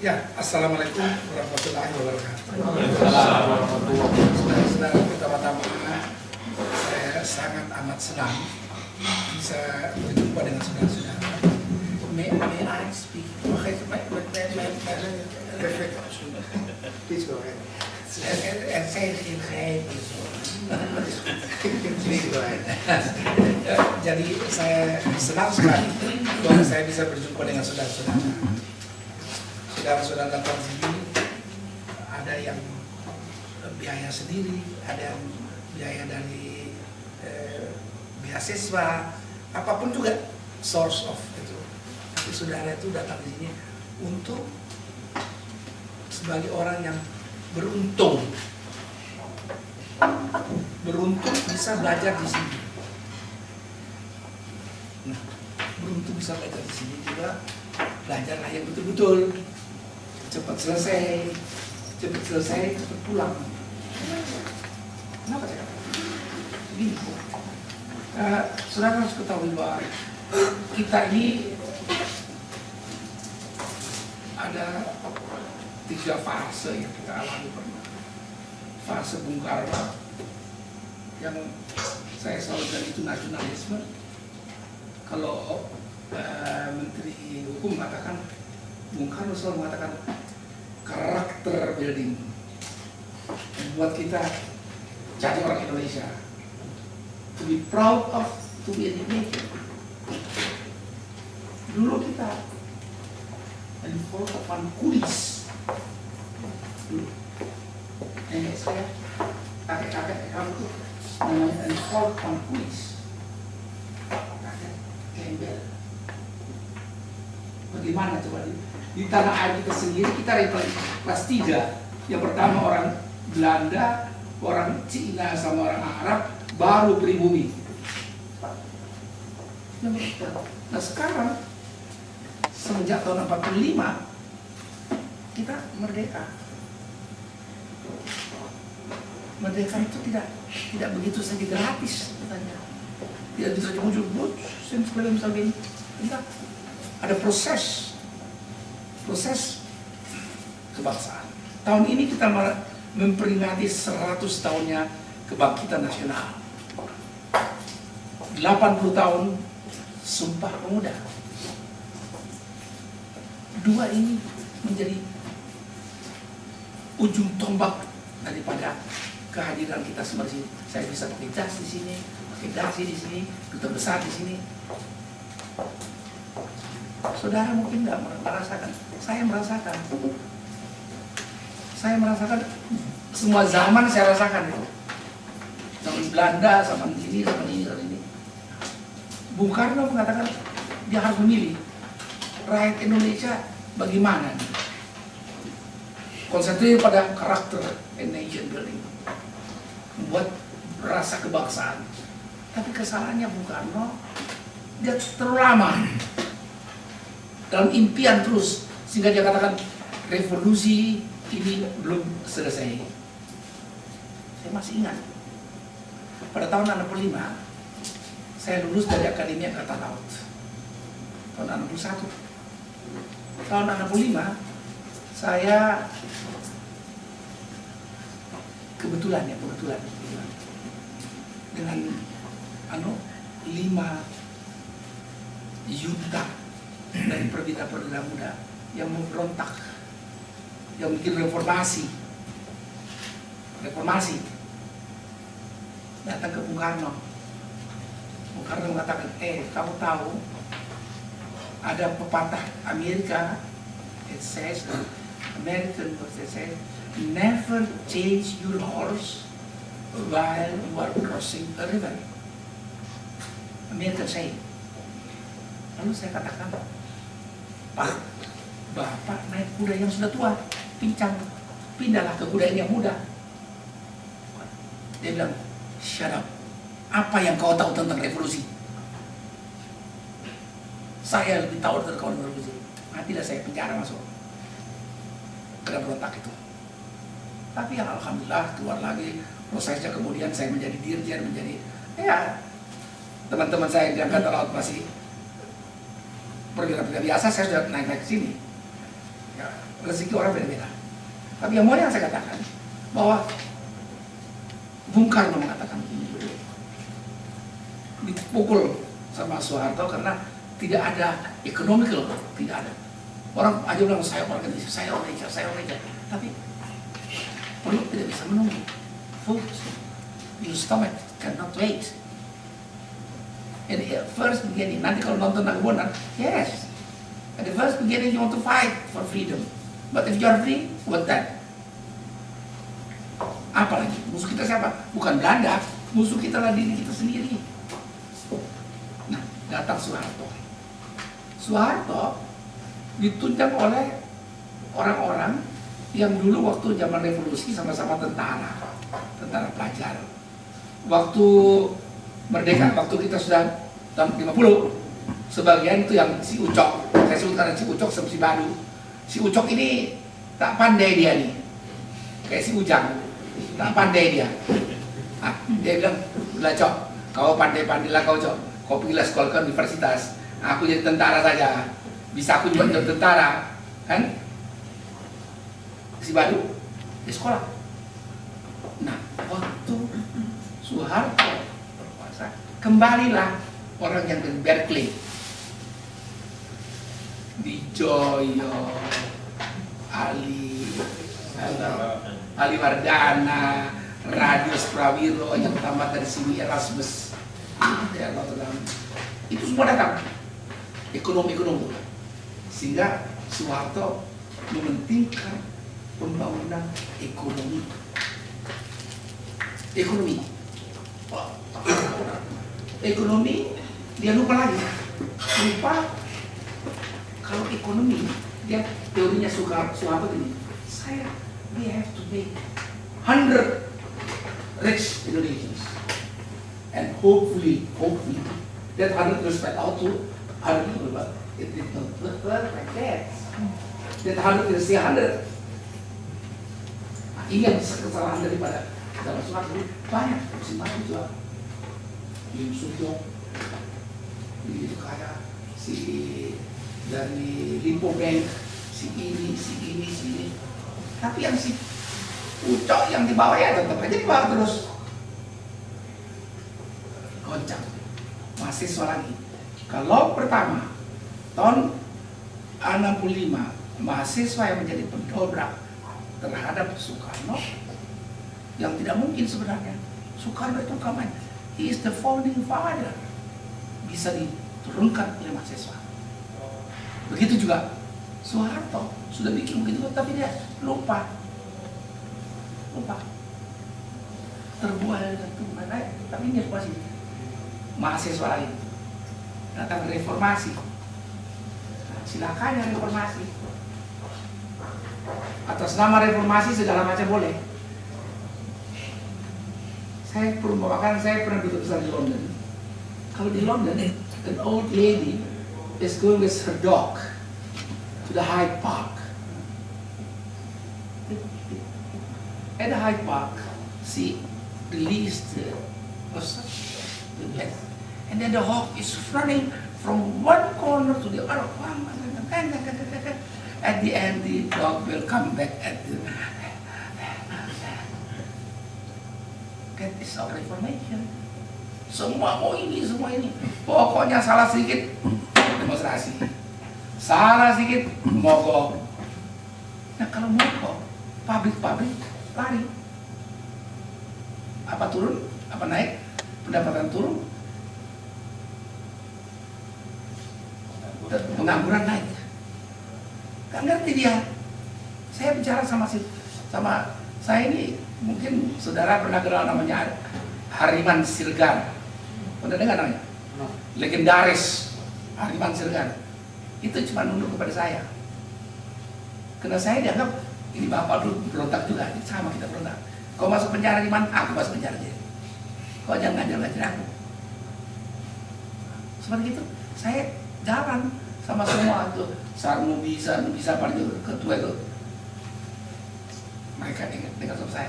Ya, Assalamualaikum warahmatullahi wabarakatuh. Waalaikumsalam. Saudara, pertama-tama saya sangat amat senang bisa berjumpa dengan saudara-saudara. May I speak? Okay, perfect. Please go ahead. Saya ingin Please go ahead. Jadi saya senang sekali bahwa saya bisa berjumpa dengan saudara-saudara. Saudara-saudara datang sini, ada yang biaya sendiri, ada yang biaya dari beasiswa, apapun juga source of itu. Tapi saudara itu datang di sini untuk sebagai orang yang beruntung bisa belajar di sini. Nah, beruntung bisa belajar di sini juga belajarlah yang betul-betul. Cepat selesai, cepat pulang. Kenapa saya katakan? Begini, saudara harus ketahui bahwa kita ini ada 3 fase yang kita alami pernah. Fase Bung Karno yang saya selalu bilang itu nasionalisme. Kalau Menteri Hukum mengatakan, Bung Karno selalu mengatakan karakter building, membuat kita jadi orang Indonesia, to be proud of, to be an Indonesian. Dulu kita di volta van kulis dulu, nenek saya, kakek-kakek kamu tuh namanya di volta van kulis, kakek gembel. Bagaimana coba di tanah air kita sendiri, kita dari kelas 3, yang pertama orang Belanda, orang Cina sama orang Arab baru pribumi. Nah sekarang semenjak tahun 45 kita merdeka. Merdeka itu tidak begitu saja gratis katanya. Tidak bisa muncul sebagainya. Enggak. Ada proses kebangsaan. Tahun ini kita memperingati 100 tahunnya kebangkitan nasional. 80 tahun Sumpah Pemuda. 2 ini menjadi ujung tombak daripada kehadiran kita semua di sini. Saya bisa pakai jas di sini, pakai dasi di sini, duta besar di sini. Saudara mungkin nggak merasakan, saya merasakan. Saya merasakan semua zaman saya rasakan itu. Zaman Belanda, zaman ini, zaman ini, zaman ini. Bung Karno mengatakan dia harus memilih rakyat Indonesia bagaimana. Konsentrasi pada karakter and nation building, membuat rasa kebangsaan. Tapi kesalahannya Bung Karno, dia terlalu lama dalam impian terus, sehingga dia katakan revolusi ini belum selesai. Saya masih ingat pada tahun 65 saya lulus dari Akademi Angkatan Laut tahun 61. Tahun 65 saya kebetulan dengan 5 yuta dari perwira-perwira muda yang memberontak, yang bikin reformasi datang ke Bung Karno. Bung Karno mengatakan, kamu tahu ada pepatah Amerika, it says, American it says, never change your horse while you are crossing a river. American saying. Lalu saya katakan, Pak, Bapak naik kuda yang sudah tua, pincang, pindahlah ke kuda yang muda. Dia bilang, shut up, apa yang kau tahu tentang revolusi? Saya lebih tahu tentang kau revolusi. Nantilah saya penjara masuk ke berontak itu. Tapi yang alhamdulillah keluar lagi, prosesnya kemudian saya menjadi dirjen, menjadi teman-teman saya yang di Angkatan Laut masih perwira biasa, saya sudah naik ke sini. Ya, rezeki orang beda-beda. Tapi yang mau yang saya katakan bahwa Bung Karno mengatakan ini dipukul sama Soeharto karena tidak ada economical, tidak ada. Orang aja bilang saya organisasi, saya organisasi. Tapi perut tidak bisa menunggu. Food, your stomach cannot wait. And at first beginning, nanti kalau nonton Nagonan, yes. At the first beginning you want to fight for freedom. But if you are free, what then? Apalagi musuh kita siapa? Bukan Belanda, musuh kita adalah diri kita sendiri. Nah, datang Soeharto. Soeharto ditunjang oleh orang-orang yang dulu waktu zaman revolusi sama-sama tentara pelajar. Waktu merdeka, waktu kita sudah tahun 50, sebagian itu yang si Ucok, saya sebutkan si Ucok sama si Badu. Si Ucok ini tak pandai dia nih, kayak si Ujang, tak pandai dia. Dia bilang, udah Cok, kau pandai-pandailah kau Cok, kau pergilah sekolah ke universitas, aku jadi tentara saja, bisa aku juga jadi tentara, kan? Si Badu di sekolah. Nah, waktu Soeharto berkuasa, kembalilah orang yang dari Berkeley, di Joyo, Ali Wardana, Radius Prawiro yang tamat dari sini, Erasmus, itu semua datang ekonomi, sehingga Soeharto mementingkan pembangunan ekonomi. Ekonomi dia lupa kalau ekonomi dia teorinya Soeharto ini, we have to make 100 rich Indonesians and hopefully that 100 will spread out to 100 people, but it did not work like that. That 100 will stay 100. Nah, ini yang kesalahan daripada dalam Soeharto. Banyak si mati juga Lim Sutyo begitu kaya, si dari Limpo Bank, si ini. Tapi yang si Ucok yang dibawa ya tetap aja dibawa terus. Goncang. Mahasiswa lagi. Kalau pertama tahun 65 mahasiswa yang menjadi pendobrak terhadap Soekarno, yang tidak mungkin sebenarnya. Soekarno itu kawan, he is the founding father, bisa diturunkan oleh mahasiswa. Begitu juga Soeharto sudah bikin begitu, tapi dia lupa terbuai dan turun naik. Tapi ini masih mahasiswa lain datang reformasi. Nah, silakan yang reformasi, atas nama reformasi segala macam boleh. Saya perumpamaan, saya pernah duduk di London. Kalau di London, an old lady is going with her dog to the Hyde Park. At the Hyde Park, she released the leg, and then the hawk is running from one corner to the other. At the end, the dog will come back at the. That is our reformation. Semua mau ini, semua ini. Pokoknya salah sedikit demonstrasi, salah sedikit mogok. Nah kalau mogok, pabrik-pabrik lari. Apa turun? Apa naik? Pendapatan turun. Pengangguran naik. Gak ngerti dia. Saya bicara sama saya ini, mungkin saudara pernah kenal namanya Hariman Sirgar. Pernah dengar namanya? Legendaris Hariman Sirgar. Itu cuma nunduk kepada saya. Karena saya dianggap ini bapak dulu berontak juga, sama kita berontak. Kau masuk penjara di mana? Aku masuk penjara jadi. Kau jangan ngajar aku. Seperti itu. Saya jalan sama semua itu. Sarmu bisa paling ketua itu. Mereka dengar sama saya.